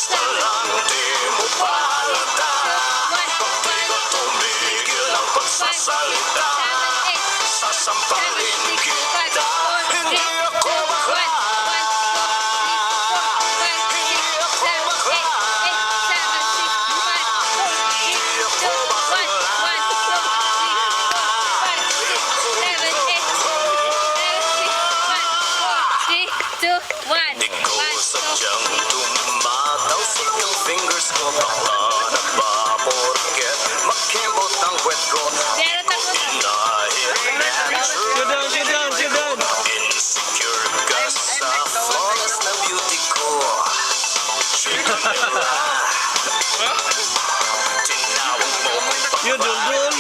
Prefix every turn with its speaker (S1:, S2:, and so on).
S1: Basta lang di mo palata. Di ko tumigil ang pagsasalita. Sasampalin kita. Hindi ako bakla. Hindi ako bakla. Hindi ako Di ko sadyang tumataw sa iyong fingers ko. Bakla na ba porket makimot ang kwet ko? Di ko dinahin insecure ka sa flawless na beauty ko. Tinawag mo
S2: Yun, dul-dul.